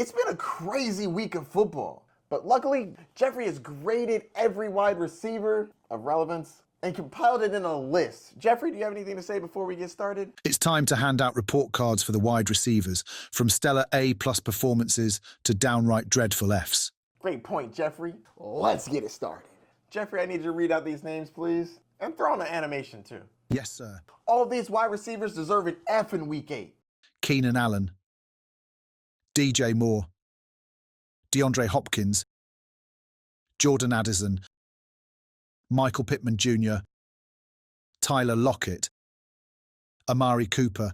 It's been a crazy week of football, but luckily, Jeffrey has graded every wide receiver of relevance and compiled it in a list. Jeffrey, do you have anything to say before we get started? It's time to hand out report cards for the wide receivers, from stellar A-plus performances to downright dreadful Fs. Great point, Jeffrey. Let's get it started. Jeffrey, I need you to read out these names, please, and throw on the animation, too. Yes, sir. All of these wide receivers deserve an F in Week 8. Keenan Allen, DJ Moore, DeAndre Hopkins, Jordan Addison, Michael Pittman Jr., Tyler Lockett, Amari Cooper.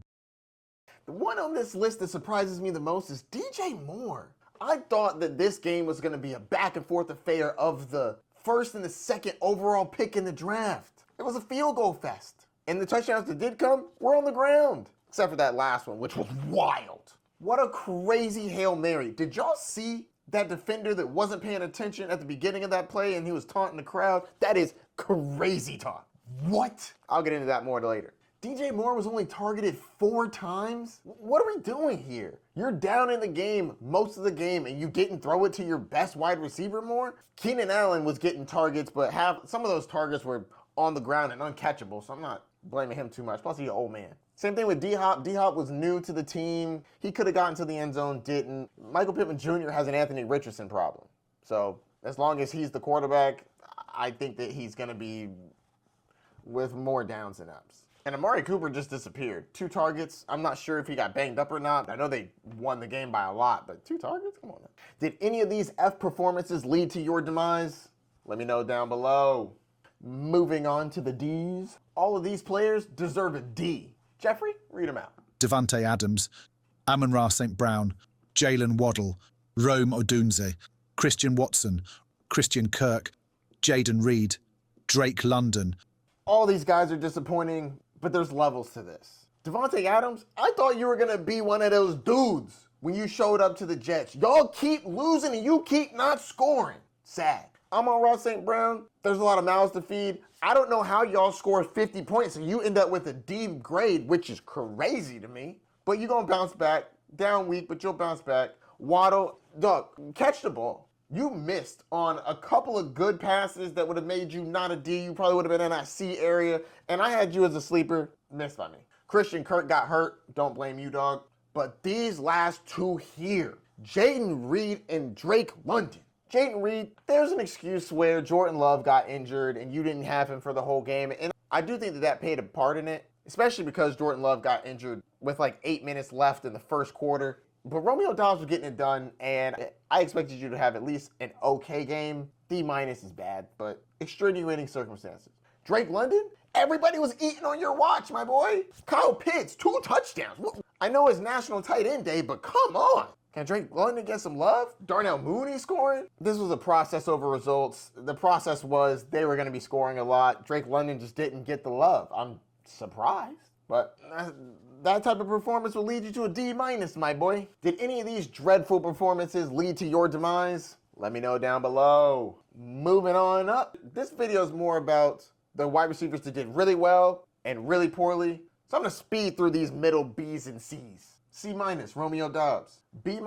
The one on this list that surprises me the most is DJ Moore. I thought that this game was going to be a back-and-forth affair of the first and the second overall pick in the draft. It was a field goal fest. And the touchdowns that did come were on the ground. Except for that last one, which was wild. What a crazy Hail Mary. Did y'all see that defender that wasn't paying attention at the beginning of that play and he was taunting the crowd? That is crazy talk. What? I'll get into that more later. DJ Moore was only targeted 4 times? What are we doing here? You're down in the game most of the game and you didn't throw it to your best wide receiver more? Keenan Allen was getting targets, but some of those targets were on the ground and uncatchable, so I'm not blaming him too much. Plus, he's an old man. Same thing with D-Hop. D-Hop was new to the team. He could have gotten to the end zone, didn't. Michael Pittman Jr. has an Anthony Richardson problem. So as long as he's the quarterback, I think that he's going to be with more downs than ups. And Amari Cooper just disappeared. 2 targets. I'm not sure if he got banged up or not. I know they won the game by a lot, but 2 targets? Come on, man. Did any of these F performances lead to your demise? Let me know down below. Moving on to the Ds. All of these players deserve a D. Jeffrey, read them out. Devontae Adams, Amon-Ra St. Brown, Jalen Waddle, Rome Odunze, Christian Watson, Christian Kirk, Jaden Reed, Drake London. All these guys are disappointing, but there's levels to this. Devontae Adams, I thought you were going to be one of those dudes when you showed up to the Jets. Y'all keep losing and you keep not scoring. Sad. Amon-Ra St. Brown, there's a lot of mouths to feed. I don't know how y'all score 50 points and you end up with a D grade, which is crazy to me. But you're going to bounce back. Down week, but you'll bounce back. Waddle, dog, catch the ball. You missed on a couple of good passes that would have made you not a D. You probably would have been in that C area. And I had you as a sleeper. Missed by me. Christian Kirk got hurt. Don't blame you, dog. But these last 2 here, Jaden Reed and Drake London. Jaden Reed, there's an excuse where Jordan Love got injured and you didn't have him for the whole game. And I do think that played a part in it, especially because Jordan Love got injured with like 8 minutes left in the first quarter. But Romeo Doubs was getting it done, and I expected you to have at least an okay game. D- is bad, but extenuating circumstances. Drake London, everybody was eating on your watch, my boy. Kyle Pitts, 2 touchdowns. I know it's National Tight End Day, but come on. Can Drake London get some love? Darnell Mooney scoring? This was a process over results. The process was they were going to be scoring a lot. Drake London just didn't get the love. I'm surprised, but that type of performance will lead you to a D-, my boy. Did any of these dreadful performances lead to your demise? Let me know down below. Moving on up. This video is more about the wide receivers that did really well and really poorly. So I'm going to speed through these middle B's and C's. C-, Romeo Doubs. B-,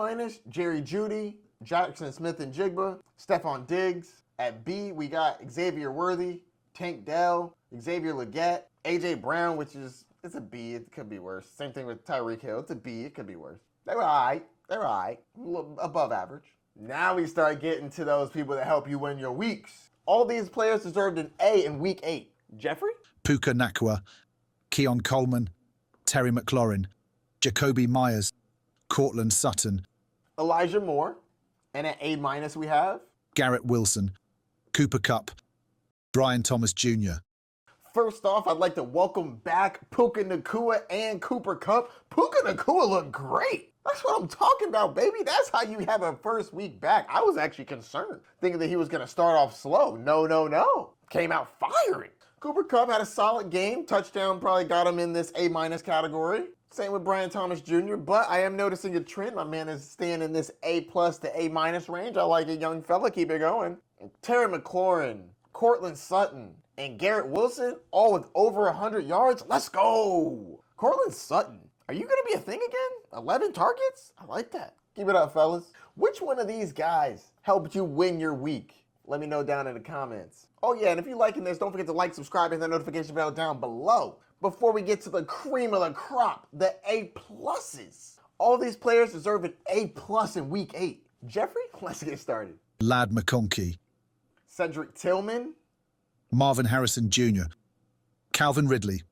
Jerry Jeudy, Jackson Smith-Njigba, Stephon Diggs. At B, we got Xavier Worthy, Tank Dell, Xavier Legette, A.J. Brown, which is, it's a B. It could be worse. Same thing with Tyreek Hill. It's a B. It could be worse. They were all right. They were all right. A little above average. Now we start getting to those people that help you win your weeks. All these players deserved an A in Week 8. Jeffrey? Puka Nacua, Keon Coleman, Terry McLaurin, Jacoby Myers, Cortland Sutton, Elijah Moore. And at A- we have Garrett Wilson, Cooper Kupp, Brian Thomas Jr. First off, I'd like to welcome back Puka Nacua and Cooper Kupp. Puka Nacua looked great. That's what I'm talking about, baby. That's how you have a first week back. I was actually concerned, thinking that he was going to start off slow. No. Came out firing. Cooper Kupp had a solid game. Touchdown probably got him in this A- category. Same with Brian Thomas Jr., but I am noticing a trend. My man is staying in this A+ to A- range. I like it, young fella. Keep it going. Terry McLaurin, Cortland Sutton, and Garrett Wilson, all with over 100 yards. Let's go. Cortland Sutton, are you going to be a thing again? 11 targets? I like that. Keep it up, fellas. Which one of these guys helped you win your week? Let me know down in the comments. Oh yeah, and if you're liking this, don't forget to like, subscribe, and the notification bell down below. Before we get to the cream of the crop, the A pluses. All these players deserve an A plus in week 8. Jeffrey, let's get started. Lad McConkey, Cedric Tillman, Marvin Harrison Jr., Calvin Ridley,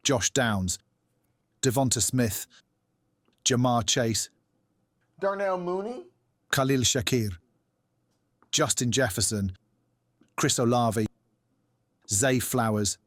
Josh Downs, Devonta Smith, Jamar Chase, Darnell Mooney, Khalil Shakir, Justin Jefferson, Chris Olave, Zay Flowers.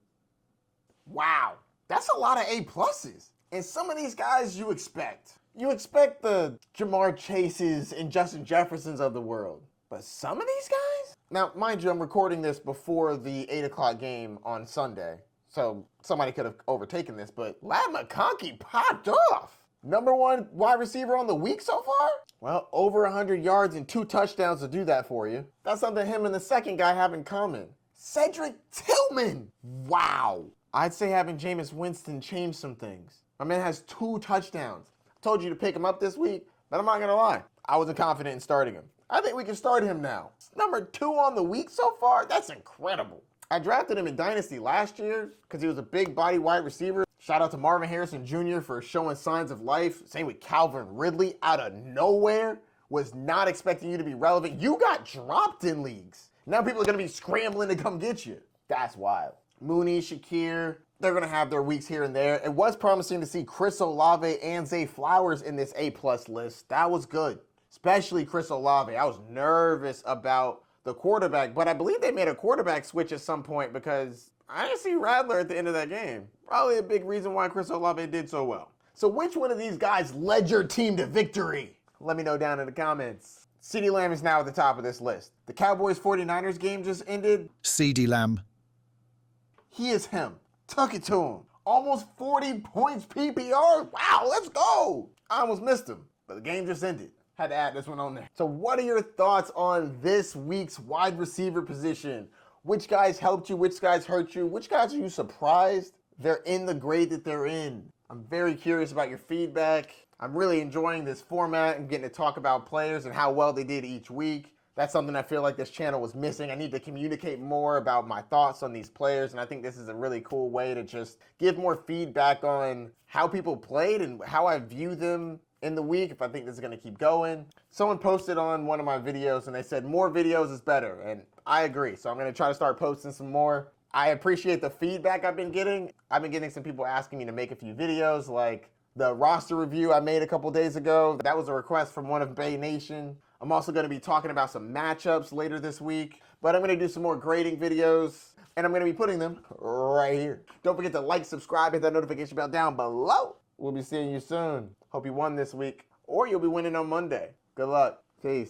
Wow, that's a lot of A pluses. And some of these guys you expect. You expect the Jamar Chases and Justin Jeffersons of the world. But some of these guys? Now, mind you, I'm recording this before the 8 o'clock game on Sunday. So somebody could have overtaken this, but Lad McConkey popped off. #1 wide receiver on the week so far? Well, over 100 yards and 2 touchdowns to do that for you. That's something him and the second guy have in common. Cedric Tillman. Wow. I'd say having Jameis Winston change some things. My man has 2 touchdowns. I told you to pick him up this week, but I'm not going to lie. I wasn't confident in starting him. I think we can start him now. #2 on the week so far? That's incredible. I drafted him in Dynasty last year because he was a big body wide receiver. Shout out to Marvin Harrison Jr. for showing signs of life. Same with Calvin Ridley out of nowhere. Was not expecting you to be relevant. You got dropped in leagues. Now people are going to be scrambling to come get you. That's wild. Mooney, Shakir, they're going to have their weeks here and there. It was promising to see Chris Olave and Zay Flowers in this A-plus list. That was good, especially Chris Olave. I was nervous about the quarterback, but I believe they made a quarterback switch at some point because I didn't see Rattler at the end of that game. Probably a big reason why Chris Olave did so well. So which one of these guys led your team to victory? Let me know down in the comments. CeeDee Lamb is now at the top of this list. The Cowboys-49ers game just ended. CeeDee Lamb, He is him. Tuck it to him. Almost 40 points PPR. Wow, let's go. I almost missed him, but the game just ended. Had to add this one on there. So what are your thoughts on this week's wide receiver position? Which guys helped you? Which guys hurt you? Which guys are you surprised they're in the grade that they're in? I'm very curious about your feedback. I'm really enjoying this format and getting to talk about players and how well they did each week. That's something I feel like this channel was missing. I need to communicate more about my thoughts on these players, and I think this is a really cool way to just give more feedback on how people played and how I view them in the week, if I think this is going to keep going. Someone posted on one of my videos and they said more videos is better, and I agree. So I'm going to try to start posting some more. I appreciate the feedback I've been getting. I've been getting some people asking me to make a few videos, like the roster review I made a couple days ago. That was a request from one of Bay Nation. I'm also going to be talking about some matchups later this week, but I'm going to do some more grading videos, and I'm going to be putting them right here. Don't forget to like, subscribe, hit that notification bell down below. We'll be seeing you soon. Hope you won this week, or you'll be winning on Monday. Good luck. Peace.